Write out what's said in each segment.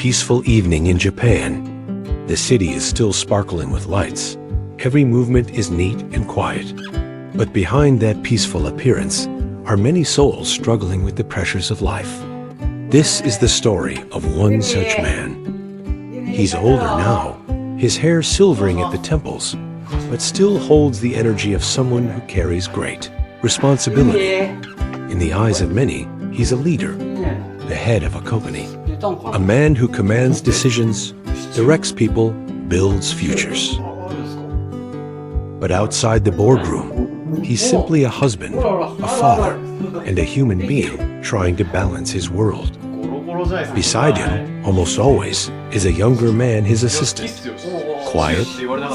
peaceful evening in Japan. The city is still sparkling with lights. Every movement is neat and quiet. But behind that peaceful appearance are many souls struggling with the pressures of life. This is the story of one such man. He's older now, his hair silvering at the temples, but still holds the energy of someone who carries great responsibility. In the eyes of many, he's a leader, the head of a company, a man who commands decisions, directs people, builds futures. But outside the boardroom, he's simply a husband, a father, and a human being trying to balance his world. Beside him, almost always, is a younger man, his assistant. Quiet,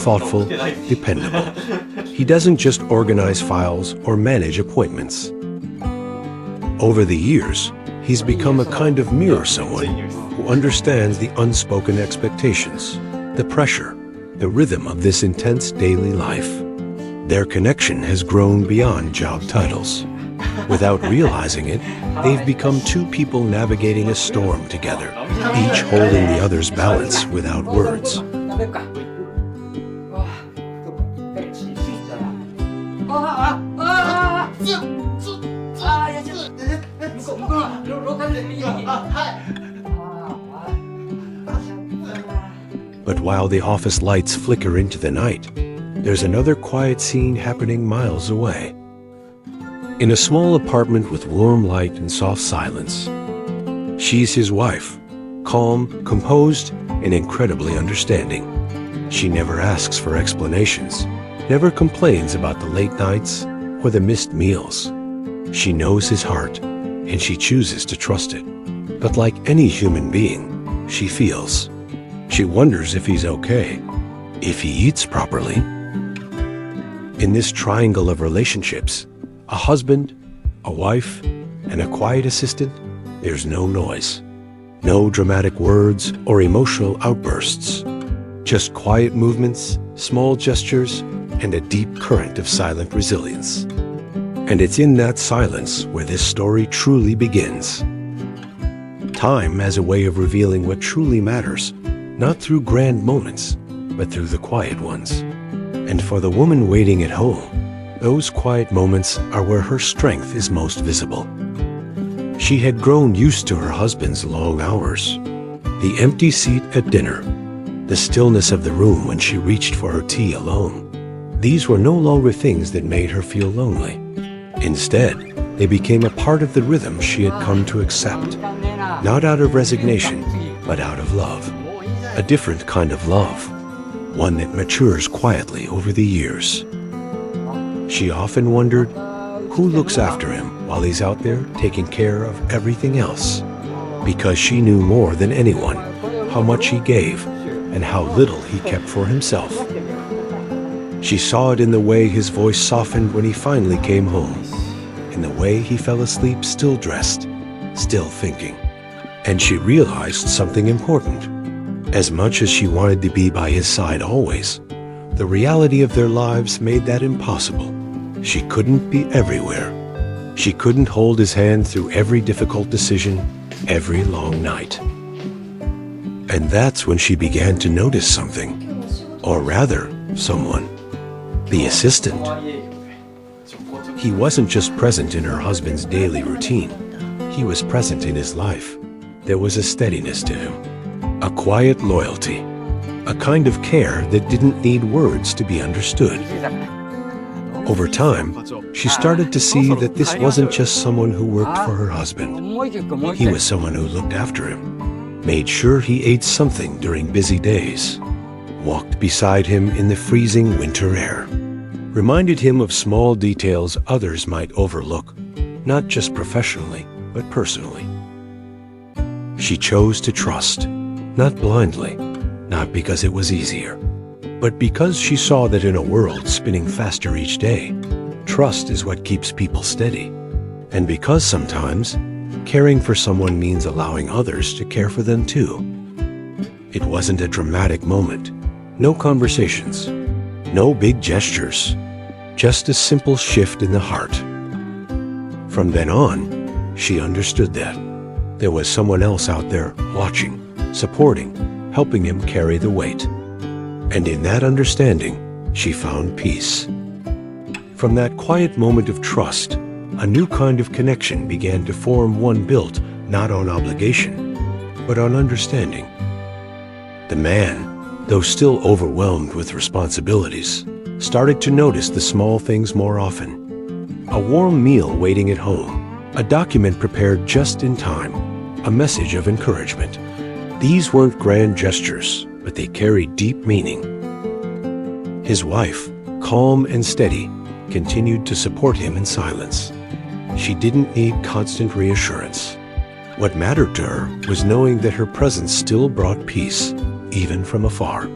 thoughtful, dependable. He doesn't just organize files or manage appointments. Over the years, he's become a kind of mirror, someone who understands the unspoken expectations, the pressure, the rhythm of this intense daily life. Their connection has grown beyond job titles. Without realizing it, they've become two people navigating a storm together, each holding the other's balance without words. But while the office lights flicker into the night, there's another quiet scene happening miles away. In a small apartment with warm light and soft silence, she's his wife, calm, composed, and incredibly understanding. She never asks for explanations, never complains about the late nights or the missed meals. She knows his heart, and she chooses to trust it. But like any human being, she feels. She wonders if he's okay, if he eats properly. In this triangle of relationships, a husband, a wife, and a quiet assistant, there's no noise. No dramatic words or emotional outbursts. Just quiet movements, small gestures, and a deep current of silent resilience. And it's in that silence where this story truly begins. Time has a way of revealing what truly matters, not through grand moments, but through the quiet ones. And for the woman waiting at home, those quiet moments are where her strength is most visible. She had grown used to her husband's long hours, the empty seat at dinner, the stillness of the room when she reached for her tea alone. These were no longer things that made her feel lonely. Instead, they became a part of the rhythm she had come to accept, not out of resignation, but out of love. A different kind of love, one that matures quietly over the years. She often wondered, who looks after him while he's out there taking care of everything else? Because she knew more than anyone how much he gave and how little he kept for himself. She saw it in the way his voice softened when he finally came home, in the way he fell asleep still dressed, still thinking. And she realized something important. As much as she wanted to be by his side always, the reality of their lives made that impossible. She couldn't be everywhere. She couldn't hold his hand through every difficult decision, every long night. And that's when she began to notice something, or rather, someone. The assistant. He wasn't just present in her husband's daily routine. He was present in his life. There was a steadiness to him, a quiet loyalty, a kind of care that didn't need words to be understood. Over time, she started to see that this wasn't just someone who worked for her husband. He was someone who looked after him, made sure he ate something during busy days, walked beside him in the freezing winter air, reminded him of small details others might overlook, not just professionally, but personally. She chose to trust, not blindly, not because it was easier, but because she saw that in a world spinning faster each day, trust is what keeps people steady. And because sometimes, caring for someone means allowing others to care for them too. It wasn't a dramatic moment, no conversations, no big gestures, just a simple shift in the heart. From then on, she understood that there was someone else out there watching, supporting, helping him carry the weight. And in that understanding, she found peace. From that quiet moment of trust, a new kind of connection began to form, one built not on obligation, but on understanding. The man, though still overwhelmed with responsibilities, started to notice the small things more often. A warm meal waiting at home, a document prepared just in time, a message of encouragement. These weren't grand gestures, but they carried deep meaning. His wife, calm and steady, continued to support him in silence. She didn't need constant reassurance. What mattered to her was knowing that her presence still brought peace, even from afar.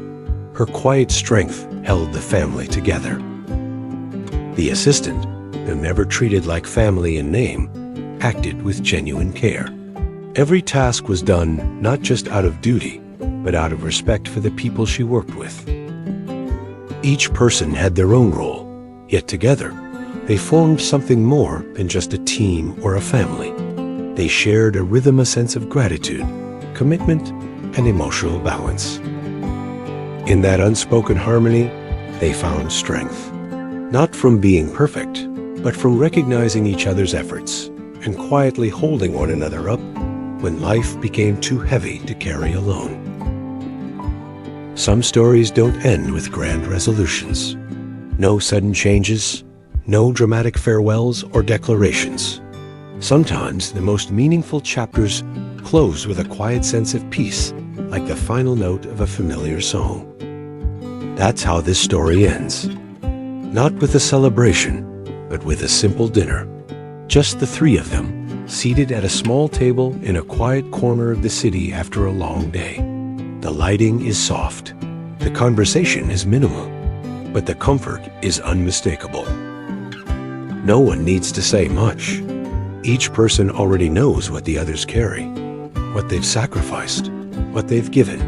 Her quiet strength held the family together. The assistant, though never treated like family in name, acted with genuine care. Every task was done not just out of duty, but out of respect for the people she worked with. Each person had their own role, yet together, they formed something more than just a team or a family. They shared a rhythm, a sense of gratitude, commitment, and emotional balance. In that unspoken harmony, they found strength, not from being perfect, but from recognizing each other's efforts and quietly holding one another up when life became too heavy to carry alone. Some stories don't end with grand resolutions. No sudden changes, no dramatic farewells or declarations. Sometimes the most meaningful chapters close with a quiet sense of peace, like the final note of a familiar song. That's how this story ends. Not with a celebration, but with a simple dinner. Just the three of them, seated at a small table in a quiet corner of the city after a long day. The lighting is soft. The conversation is minimal, but the comfort is unmistakable. No one needs to say much. Each person already knows what the others carry, what they've sacrificed, what they've given,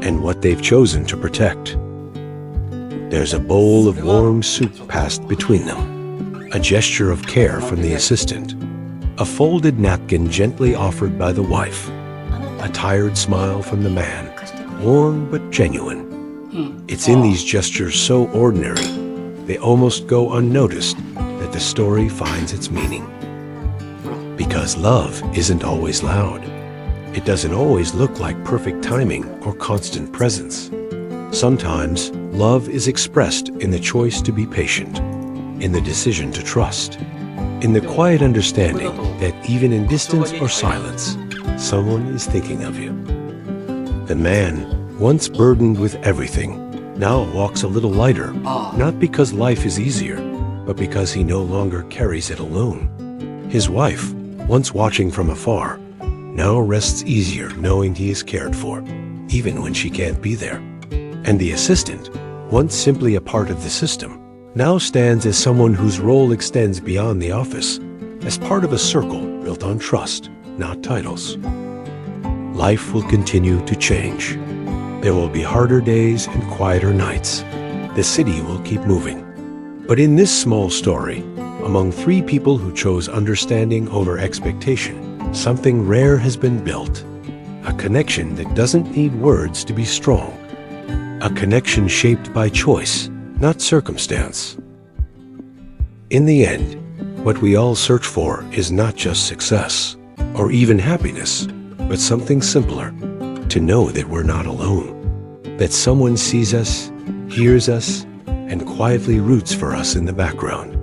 and what they've chosen to protect. There's a bowl of warm soup passed between them, a gesture of care from the assistant, a folded napkin gently offered by the wife, a tired smile from the man, warm but genuine. It's in these gestures so ordinary, they almost go unnoticed, that the story finds its meaning. Because love isn't always loud. It doesn't always look like perfect timing or constant presence. Sometimes, love is expressed in the choice to be patient, in the decision to trust, in the quiet understanding that even in distance or silence, someone is thinking of you. The man, once burdened with everything, now walks a little lighter, not because life is easier, but because he no longer carries it alone. His wife, once watching from afar, now rests easier knowing he is cared for, even when she can't be there. And the assistant, once simply a part of the system, now stands as someone whose role extends beyond the office, as part of a circle built on trust, not titles. Life will continue to change. There will be harder days and quieter nights. The city will keep moving. But in this small story, among three people who chose understanding over expectation, something rare has been built. A connection that doesn't need words to be strong. A connection shaped by choice, not circumstance. In the end, what we all search for is not just success, or even happiness, but something simpler. To know that we're not alone. That someone sees us, hears us, and quietly roots for us in the background.